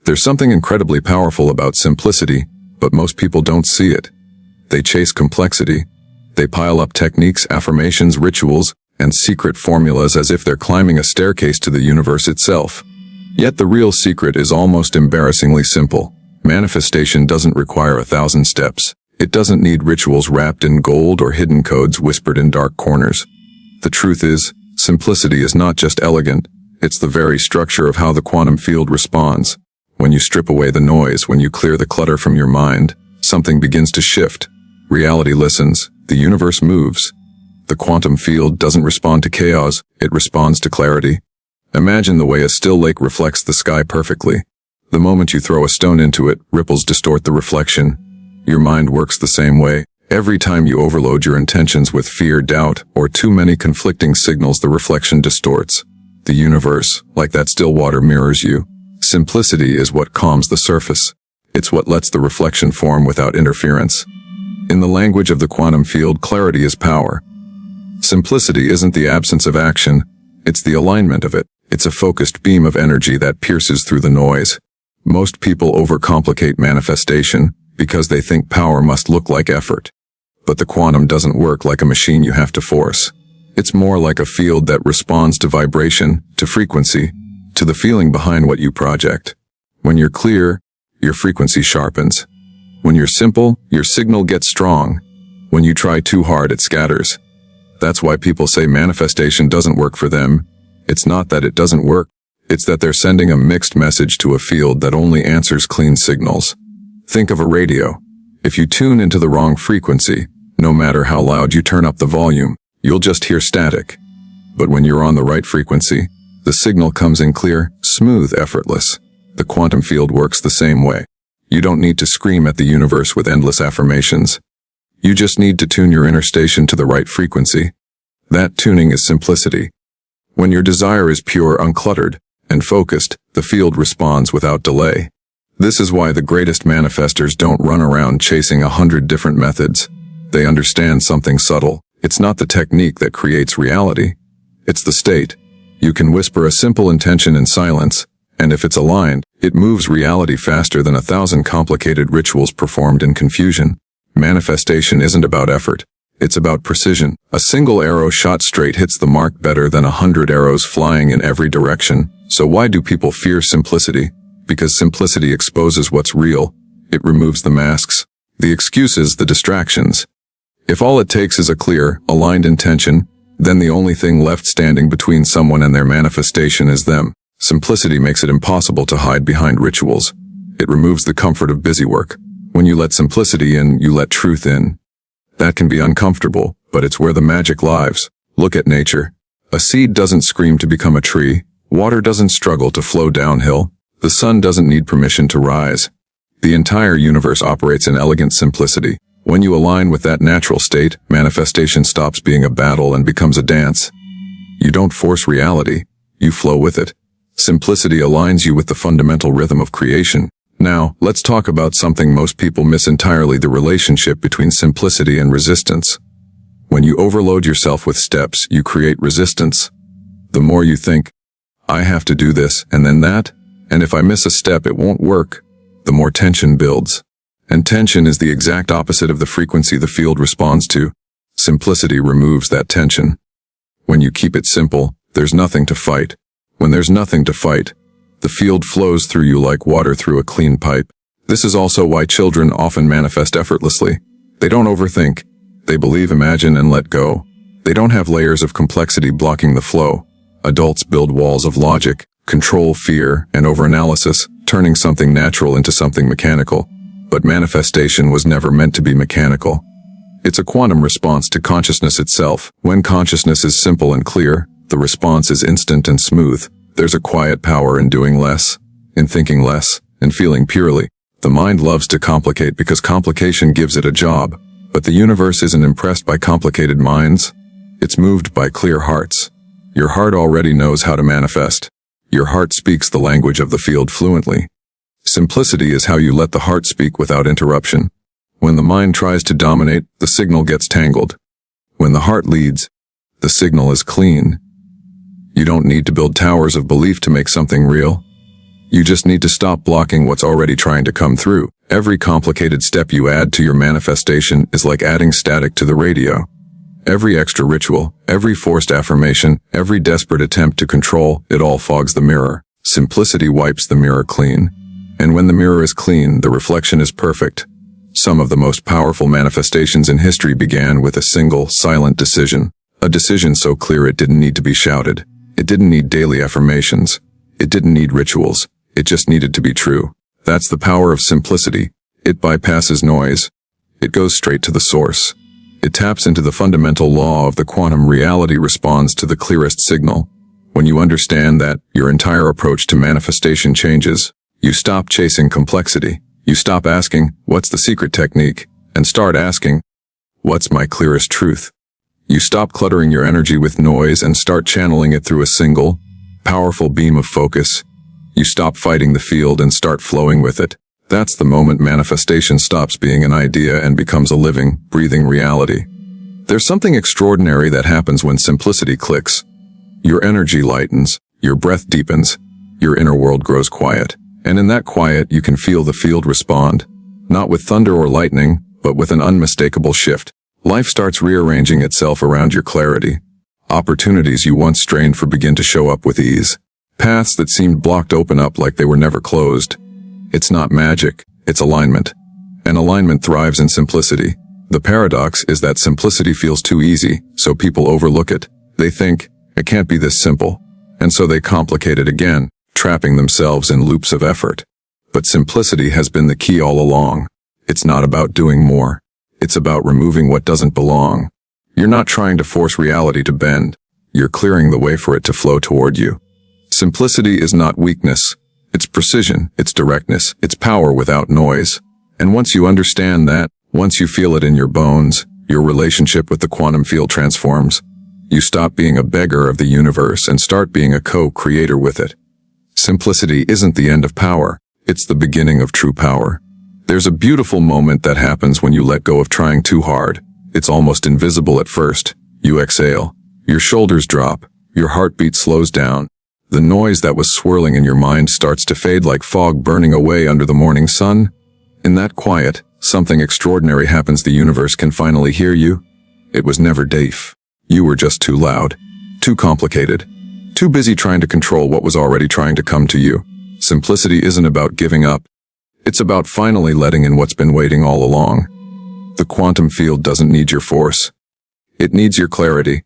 There's something incredibly powerful about simplicity, but most people don't see it. They chase complexity. They pile up techniques, affirmations, rituals, and secret formulas as if they're climbing a staircase to the universe itself. Yet the real secret is almost embarrassingly simple. Manifestation doesn't require 1,000 steps. It doesn't need rituals wrapped in gold or hidden codes whispered in dark corners. The truth is, simplicity is not just elegant, it's the very structure of how the quantum field responds. When you strip away the noise, when you clear the clutter from your mind, something begins to shift. Reality listens, the universe moves. The quantum field doesn't respond to chaos, it responds to clarity. Imagine the way a still lake reflects the sky perfectly. The moment you throw a stone into it, ripples distort the reflection. Your mind works the same way. Every time you overload your intentions with fear, doubt, or too many conflicting signals, the reflection distorts. The universe, like that still water, mirrors you. Simplicity is what calms the surface. It's what lets the reflection form without interference. In the language of the quantum field, clarity is power. Simplicity isn't the absence of action, it's the alignment of it. It's a focused beam of energy that pierces through the noise. Most people overcomplicate manifestation because they think power must look like effort. But the quantum doesn't work like a machine you have to force. It's more like a field that responds to vibration, to frequency, to the feeling behind what you project. When you're clear, your frequency sharpens. When you're simple, your signal gets strong. When you try too hard, it scatters. That's why people say manifestation doesn't work for them. It's not that it doesn't work, it's that they're sending a mixed message to a field that only answers clean signals. Think of a radio. If you tune into the wrong frequency, no matter how loud you turn up the volume, you'll just hear static. But when you're on the right frequency, the signal comes in clear, smooth, effortless. The quantum field works the same way. You don't need to scream at the universe with endless affirmations. You just need to tune your inner station to the right frequency. That tuning is simplicity. When your desire is pure, uncluttered, and focused, the field responds without delay. This is why the greatest manifestors don't run around chasing 100 different methods. They understand something subtle. It's not the technique that creates reality. It's the state. You can whisper a simple intention in silence, and if it's aligned, it moves reality faster than 1,000 complicated rituals performed in confusion. Manifestation isn't about effort. It's about precision. A single arrow shot straight hits the mark better than 100 arrows flying in every direction. So why do people fear simplicity? Because simplicity exposes what's real. It removes the masks, the excuses, the distractions. If all it takes is a clear, aligned intention, then the only thing left standing between someone and their manifestation is them. Simplicity makes it impossible to hide behind rituals. It removes the comfort of busy work. When you let simplicity in, you let truth in. That can be uncomfortable, but it's where the magic lives. Look at nature. A seed doesn't scream to become a tree. Water doesn't struggle to flow downhill. The sun doesn't need permission to rise. The entire universe operates in elegant simplicity. When you align with that natural state, manifestation stops being a battle and becomes a dance. You don't force reality. You flow with it. Simplicity aligns you with the fundamental rhythm of creation. Now, let's talk about something most people miss entirely: the relationship between simplicity and resistance. When you overload yourself with steps, you create resistance. The more you think, I have to do this and then that, and if I miss a step it won't work, the more tension builds. And tension is the exact opposite of the frequency the field responds to. Simplicity removes that tension. When you keep it simple, there's nothing to fight. When there's nothing to fight, the field flows through you like water through a clean pipe. This is also why children often manifest effortlessly. They don't overthink. They believe, imagine, and let go. They don't have layers of complexity blocking the flow. Adults build walls of logic, control, fear, and overanalysis, turning something natural into something mechanical. But manifestation was never meant to be mechanical. It's a quantum response to consciousness itself. When consciousness is simple and clear, the response is instant and smooth. There's a quiet power in doing less, in thinking less, in feeling purely. The mind loves to complicate because complication gives it a job. But the universe isn't impressed by complicated minds. It's moved by clear hearts. Your heart already knows how to manifest. Your heart speaks the language of the field fluently. Simplicity is how you let the heart speak without interruption. When the mind tries to dominate, the signal gets tangled. When the heart leads, the signal is clean. You don't need to build towers of belief to make something real. You just need to stop blocking what's already trying to come through. Every complicated step you add to your manifestation is like adding static to the radio. Every extra ritual, every forced affirmation, every desperate attempt to control, it all fogs the mirror. Simplicity wipes the mirror clean. And when the mirror is clean, the reflection is perfect. Some of the most powerful manifestations in history began with a single, silent decision. A decision so clear it didn't need to be shouted. It didn't need daily affirmations. It didn't need rituals. It just needed to be true. That's the power of simplicity. It bypasses noise. It goes straight to the source. It taps into the fundamental law of the quantum reality responds to the clearest signal. When you understand that, your entire approach to manifestation changes. You stop chasing complexity. You stop asking, what's the secret technique? And start asking, what's my clearest truth? You stop cluttering your energy with noise and start channeling it through a single, powerful beam of focus. You stop fighting the field and start flowing with it. That's the moment manifestation stops being an idea and becomes a living, breathing reality. There's something extraordinary that happens when simplicity clicks. Your energy lightens, your breath deepens, your inner world grows quiet. And in that quiet, you can feel the field respond. Not with thunder or lightning, but with an unmistakable shift. Life starts rearranging itself around your clarity. Opportunities you once strained for begin to show up with ease. Paths that seemed blocked open up like they were never closed. It's not magic, it's alignment. And alignment thrives in simplicity. The paradox is that simplicity feels too easy, so people overlook it. They think, it can't be this simple. And so they complicate it again, trapping themselves in loops of effort. But simplicity has been the key all along. It's not about doing more. It's about removing what doesn't belong. You're not trying to force reality to bend. You're clearing the way for it to flow toward you. Simplicity is not weakness. It's precision, it's directness, it's power without noise. And once you understand that, once you feel it in your bones, your relationship with the quantum field transforms. You stop being a beggar of the universe and start being a co-creator with it. Simplicity isn't the end of power. It's the beginning of true power. There's a beautiful moment that happens when you let go of trying too hard. It's almost invisible at first. You exhale. Your shoulders drop. Your heartbeat slows down. The noise that was swirling in your mind starts to fade like fog burning away under the morning sun. In that quiet, something extraordinary happens. The universe can finally hear you. It was never deaf. You were just too loud, too complicated, too busy trying to control what was already trying to come to you. Simplicity isn't about giving up. It's about finally letting in what's been waiting all along. The quantum field doesn't need your force. It needs your clarity.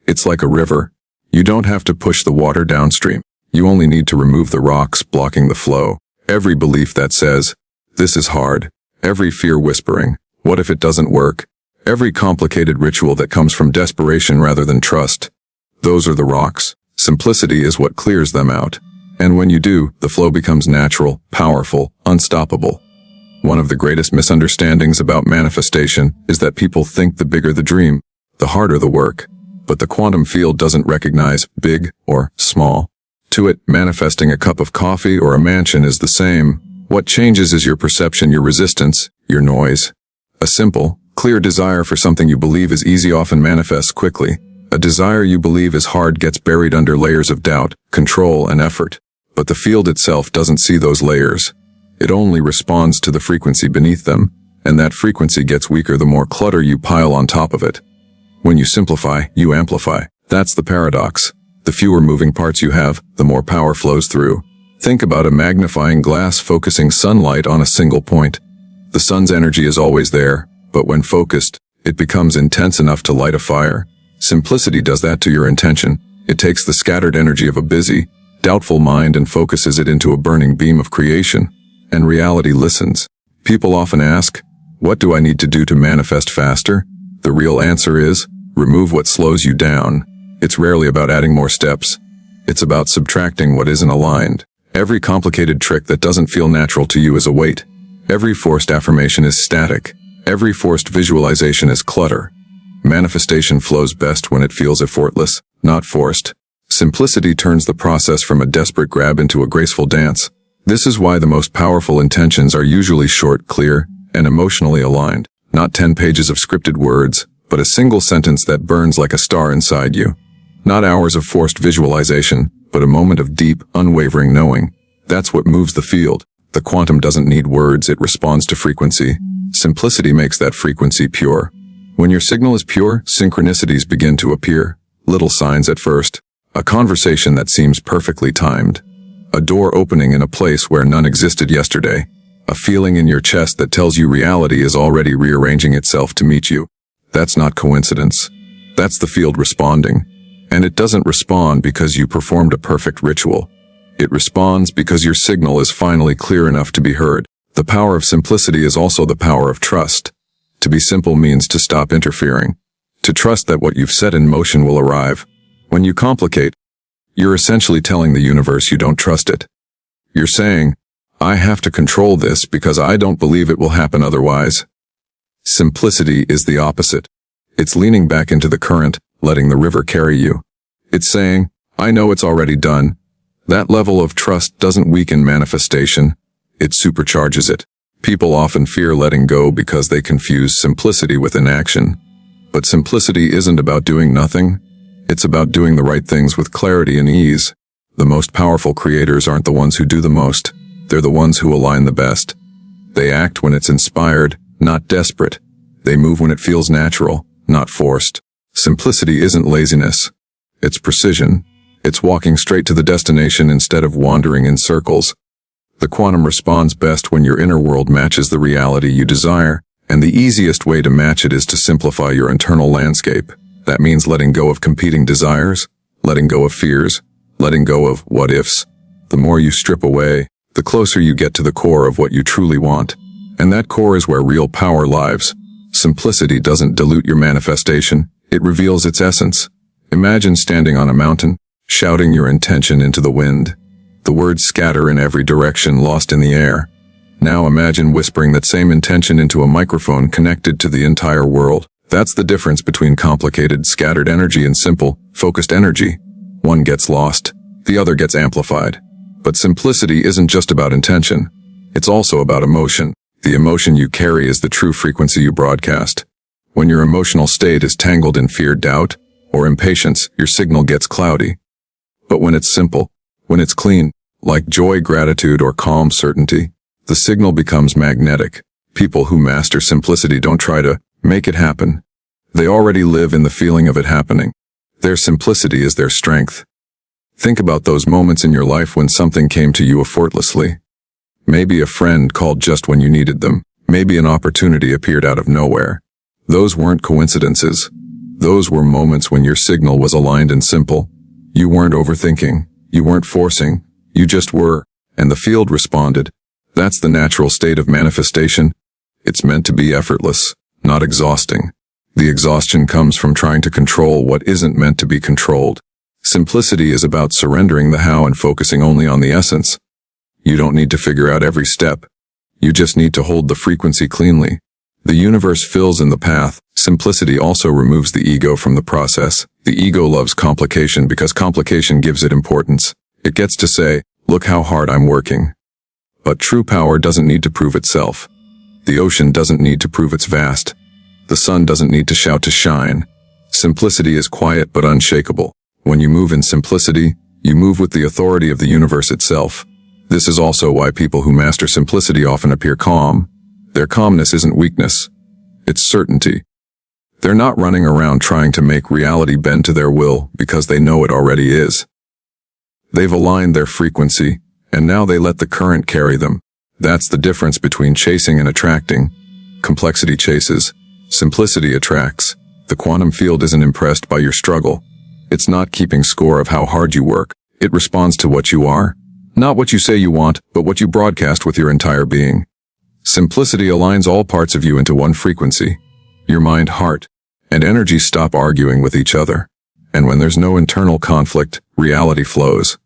It's like a river. You don't have to push the water downstream. You only need to remove the rocks blocking the flow. Every belief that says, this is hard. Every fear whispering, what if it doesn't work? Every complicated ritual that comes from desperation rather than trust. Those are the rocks. Simplicity is what clears them out. And when you do, the flow becomes natural, powerful, unstoppable. One of the greatest misunderstandings about manifestation is that people think the bigger the dream, the harder the work. But the quantum field doesn't recognize big or small. To it, manifesting a cup of coffee or a mansion is the same. What changes is your perception, your resistance, your noise. A simple, clear desire for something you believe is easy often manifests quickly. A desire you believe is hard gets buried under layers of doubt, control, and effort. But the field itself doesn't see those layers. It only responds to the frequency beneath them, and that frequency gets weaker the more clutter you pile on top of it. When you simplify, you amplify. That's the paradox. The fewer moving parts you have, the more power flows through. Think about a magnifying glass focusing sunlight on a single point. The sun's energy is always there, but when focused, it becomes intense enough to light a fire. Simplicity does that to your intention. It takes the scattered energy of a busy, doubtful mind and focuses it into a burning beam of creation. And reality listens. People often ask, what do I need to do to manifest faster? The real answer is, remove what slows you down. It's rarely about adding more steps. It's about subtracting what isn't aligned. Every complicated trick that doesn't feel natural to you is a weight. Every forced affirmation is static. Every forced visualization is clutter. Manifestation flows best when it feels effortless, not forced. Simplicity turns the process from a desperate grab into a graceful dance. This is why the most powerful intentions are usually short, clear, and emotionally aligned. Not 10 pages of scripted words, but a single sentence that burns like a star inside you. Not hours of forced visualization, but a moment of deep, unwavering knowing. That's what moves the field. The quantum doesn't need words, it responds to frequency. Simplicity makes that frequency pure. When your signal is pure, synchronicities begin to appear. Little signs at first. A conversation that seems perfectly timed. A door opening in a place where none existed yesterday. A feeling in your chest that tells you reality is already rearranging itself to meet you. That's not coincidence. That's the field responding. And it doesn't respond because you performed a perfect ritual. It responds because your signal is finally clear enough to be heard. The power of simplicity is also the power of trust. To be simple means to stop interfering. To trust that what you've set in motion will arrive. When you complicate, you're essentially telling the universe you don't trust it. You're saying, I have to control this because I don't believe it will happen otherwise. Simplicity is the opposite. It's leaning back into the current, letting the river carry you. It's saying, I know it's already done. That level of trust doesn't weaken manifestation. It supercharges it. People often fear letting go because they confuse simplicity with inaction. But simplicity isn't about doing nothing. It's about doing the right things with clarity and ease. The most powerful creators aren't the ones who do the most. They're the ones who align the best. They act when it's inspired, not desperate. They move when it feels natural, not forced. Simplicity isn't laziness. It's precision. It's walking straight to the destination instead of wandering in circles. The quantum responds best when your inner world matches the reality you desire, and the easiest way to match it is to simplify your internal landscape. That means letting go of competing desires, letting go of fears, letting go of what-ifs. The more you strip away, the closer you get to the core of what you truly want. And that core is where real power lives. Simplicity doesn't dilute your manifestation, it reveals its essence. Imagine standing on a mountain, shouting your intention into the wind. The words scatter in every direction, lost in the air. Now imagine whispering that same intention into a microphone connected to the entire world. That's the difference between complicated, scattered energy and simple, focused energy. One gets lost, the other gets amplified. But simplicity isn't just about intention. It's also about emotion. The emotion you carry is the true frequency you broadcast. When your emotional state is tangled in fear, doubt, or impatience, your signal gets cloudy. But when it's simple, when it's clean, like joy, gratitude, or calm certainty, the signal becomes magnetic. People who master simplicity don't try to make it happen. They already live in the feeling of it happening. Their simplicity is their strength. Think about those moments in your life when something came to you effortlessly. Maybe a friend called just when you needed them. Maybe an opportunity appeared out of nowhere. Those weren't coincidences. Those were moments when your signal was aligned and simple. You weren't overthinking. You weren't forcing. You just were. And the field responded. That's the natural state of manifestation. It's meant to be effortless, not exhausting. The exhaustion comes from trying to control what isn't meant to be controlled. Simplicity is about surrendering the how and focusing only on the essence. You don't need to figure out every step. You just need to hold the frequency cleanly. The universe fills in the path. Simplicity also removes the ego from the process. The ego loves complication because complication gives it importance. It gets to say, look how hard I'm working. But true power doesn't need to prove itself. The ocean doesn't need to prove it's vast. The sun doesn't need to shout to shine. Simplicity is quiet but unshakable. When you move in simplicity, you move with the authority of the universe itself. This is also why people who master simplicity often appear calm. Their calmness isn't weakness. It's certainty. They're not running around trying to make reality bend to their will because they know it already is. They've aligned their frequency, and now they let the current carry them. That's the difference between chasing and attracting. Complexity chases. Simplicity attracts. The quantum field isn't impressed by your struggle. It's not keeping score of how hard you work. It responds to what you are. Not what you say you want, but what you broadcast with your entire being. Simplicity aligns all parts of you into one frequency. Your mind, heart, and energy stop arguing with each other. And when there's no internal conflict, reality flows.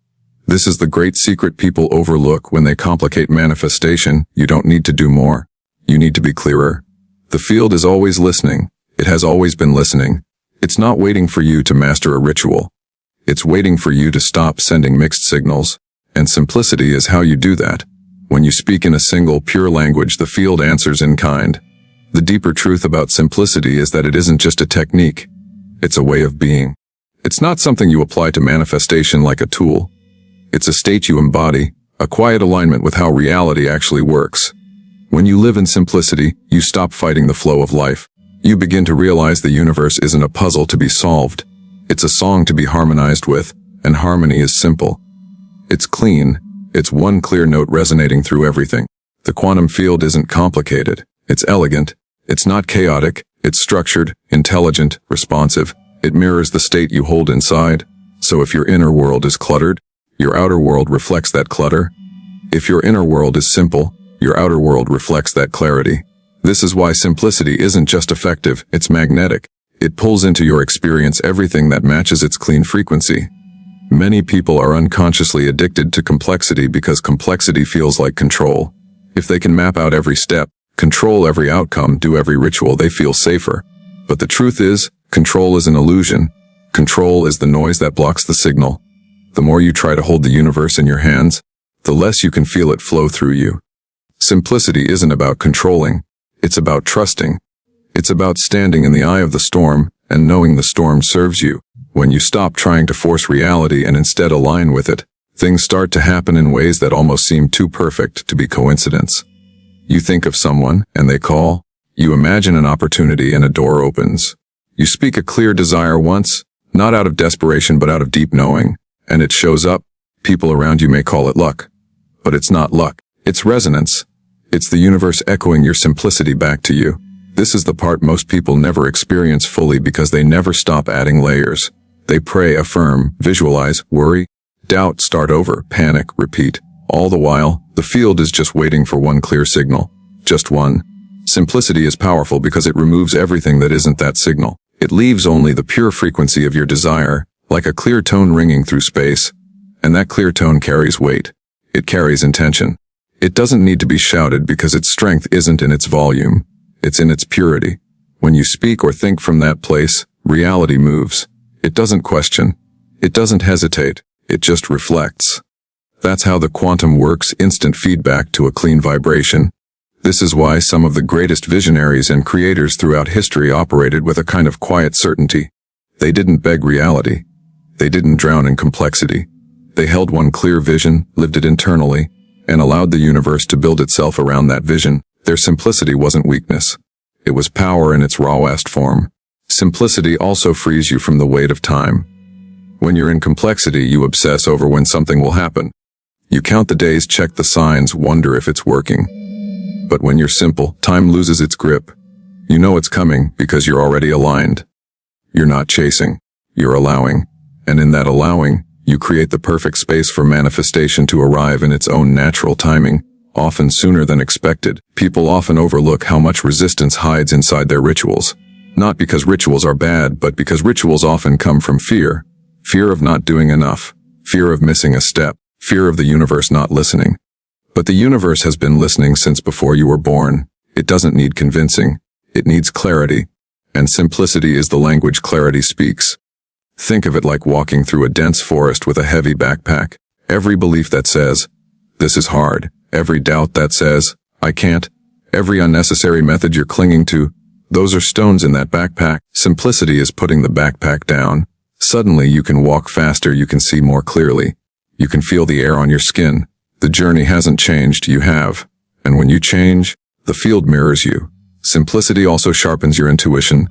This is the great secret people overlook when they complicate manifestation. You don't need to do more. You need to be clearer. The field is always listening. It has always been listening. It's not waiting for you to master a ritual. It's waiting for you to stop sending mixed signals. And simplicity is how you do that. When you speak in a single, pure language, the field answers in kind. The deeper truth about simplicity is that it isn't just a technique. It's a way of being. It's not something you apply to manifestation like a tool. It's a state you embody, a quiet alignment with how reality actually works. When you live in simplicity, you stop fighting the flow of life. You begin to realize the universe isn't a puzzle to be solved. It's a song to be harmonized with, and harmony is simple. It's clean. It's one clear note resonating through everything. The quantum field isn't complicated. It's elegant. It's not chaotic. It's structured, intelligent, responsive. It mirrors the state you hold inside. So if your inner world is cluttered, your outer world reflects that clutter. If your inner world is simple, your outer world reflects that clarity. This is why simplicity isn't just effective, it's magnetic. It pulls into your experience everything that matches its clean frequency. Many people are unconsciously addicted to complexity because complexity feels like control. If they can map out every step, control every outcome, do every ritual, they feel safer. But the truth is, control is an illusion. Control is the noise that blocks the signal. The more you try to hold the universe in your hands, the less you can feel it flow through you. Simplicity isn't about controlling. It's about trusting. It's about standing in the eye of the storm and knowing the storm serves you. When you stop trying to force reality and instead align with it, things start to happen in ways that almost seem too perfect to be coincidence. You think of someone and they call. You imagine an opportunity and a door opens. You speak a clear desire once, not out of desperation but out of deep knowing, and it shows up. People around you may call it luck. But it's not luck. It's resonance. It's the universe echoing your simplicity back to you. This is the part most people never experience fully because they never stop adding layers. They pray, affirm, visualize, worry, doubt, start over, panic, repeat. All the while, the field is just waiting for one clear signal. Just one. Simplicity is powerful because it removes everything that isn't that signal. It leaves only the pure frequency of your desire, like a clear tone ringing through space. And that clear tone carries weight. It carries intention. It doesn't need to be shouted because its strength isn't in its volume. It's in its purity. When you speak or think from that place, reality moves. It doesn't question. It doesn't hesitate. It just reflects. That's how the quantum works, instant feedback to a clean vibration. This is why some of the greatest visionaries and creators throughout history operated with a kind of quiet certainty. They didn't beg reality. They didn't drown in complexity. They held one clear vision, lived it internally, and allowed the universe to build itself around that vision. Their simplicity wasn't weakness. It was power in its rawest form. Simplicity also frees you from the weight of time. When you're in complexity, you obsess over when something will happen. You count the days, check the signs, wonder if it's working. But when you're simple, time loses its grip. You know it's coming because you're already aligned. You're not chasing. You're allowing. And in that allowing, you create the perfect space for manifestation to arrive in its own natural timing, often sooner than expected. People often overlook how much resistance hides inside their rituals. Not because rituals are bad, but because rituals often come from fear. Fear of not doing enough. Fear of missing a step. Fear of the universe not listening. But the universe has been listening since before you were born. It doesn't need convincing. It needs clarity. And simplicity is the language clarity speaks. Think of it like walking through a dense forest with a heavy backpack. Every belief that says, this is hard. Every doubt that says, I can't. Every unnecessary method you're clinging to, those are stones in that backpack. Simplicity is putting the backpack down. Suddenly you can walk faster, you can see more clearly. You can feel the air on your skin. The journey hasn't changed, you have. And when you change, the field mirrors you. Simplicity also sharpens your intuition.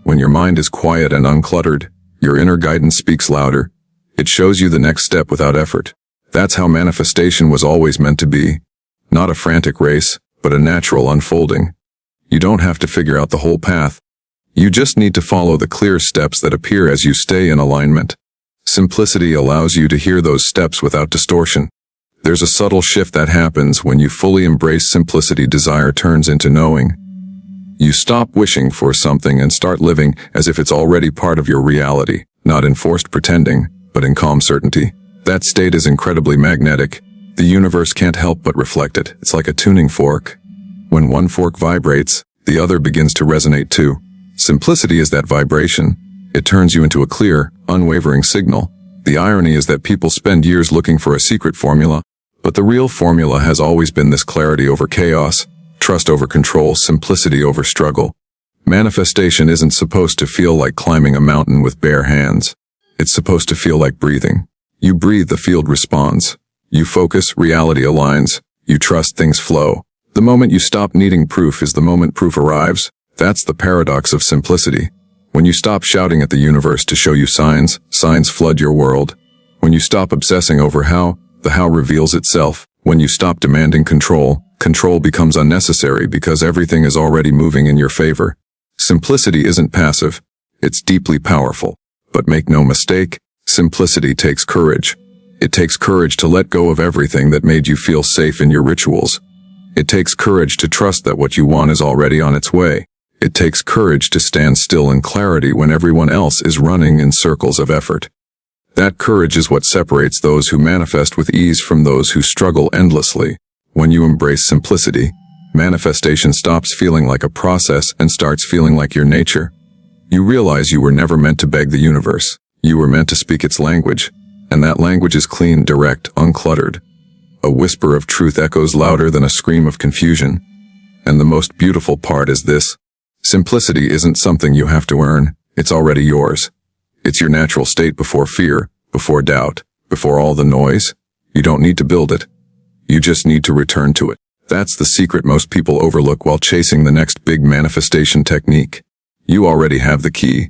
When your mind is quiet and uncluttered, your inner guidance speaks louder. It shows you the next step without effort. That's how manifestation was always meant to be. Not a frantic race, but a natural unfolding. You don't have to figure out the whole path. You just need to follow the clear steps that appear as you stay in alignment. Simplicity allows you to hear those steps without distortion. There's a subtle shift that happens when you fully embrace simplicity. Desire turns into knowing. You stop wishing for something and start living as if it's already part of your reality, not in forced pretending, but in calm certainty. That state is incredibly magnetic. The universe can't help but reflect it. It's like a tuning fork. When one fork vibrates, the other begins to resonate too. Simplicity is that vibration. It turns you into a clear, unwavering signal. The irony is that people spend years looking for a secret formula, but the real formula has always been this: clarity over chaos, trust over control, simplicity over struggle. Manifestation isn't supposed to feel like climbing a mountain with bare hands. It's supposed to feel like breathing. You breathe, the field responds. You focus, reality aligns. You trust, things flow. The moment you stop needing proof is the moment proof arrives. That's the paradox of simplicity. When you stop shouting at the universe to show you signs, signs flood your world. When you stop obsessing over how, the how reveals itself. When you stop demanding control, control becomes unnecessary because everything is already moving in your favor. Simplicity isn't passive. It's deeply powerful. But make no mistake, simplicity takes courage. It takes courage to let go of everything that made you feel safe in your rituals. It takes courage to trust that what you want is already on its way. It takes courage to stand still in clarity when everyone else is running in circles of effort. That courage is what separates those who manifest with ease from those who struggle endlessly. When you embrace simplicity, manifestation stops feeling like a process and starts feeling like your nature. You realize you were never meant to beg the universe. You were meant to speak its language, and that language is clean, direct, uncluttered. A whisper of truth echoes louder than a scream of confusion. And the most beautiful part is this. Simplicity isn't something you have to earn. It's already yours. It's your natural state before fear, before doubt, before all the noise. You don't need to build it. You just need to return to it. That's the secret most people overlook while chasing the next big manifestation technique. You already have the key.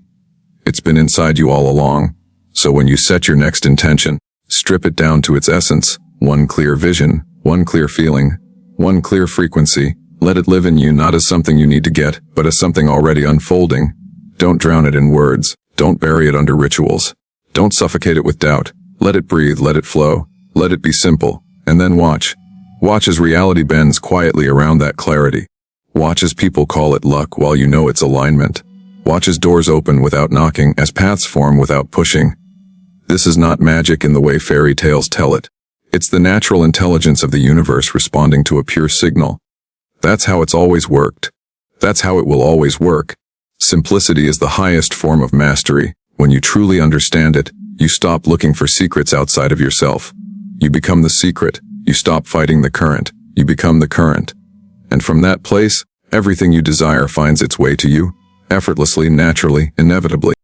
It's been inside you all along. So when you set your next intention, strip it down to its essence. One clear vision, one clear feeling, one clear frequency. Let it live in you not as something you need to get, but as something already unfolding. Don't drown it in words. Don't bury it under rituals. Don't suffocate it with doubt. Let it breathe, let it flow. Let it be simple. And then watch. Watch as reality bends quietly around that clarity. Watch as people call it luck while you know it's alignment. Watch as doors open without knocking, as paths form without pushing. This is not magic in the way fairy tales tell it. It's the natural intelligence of the universe responding to a pure signal. That's how it's always worked. That's how it will always work. Simplicity is the highest form of mastery. When you truly understand it, you stop looking for secrets outside of yourself. You become the secret. You stop fighting the current. You become the current. And from that place, everything you desire finds its way to you, effortlessly, naturally, inevitably.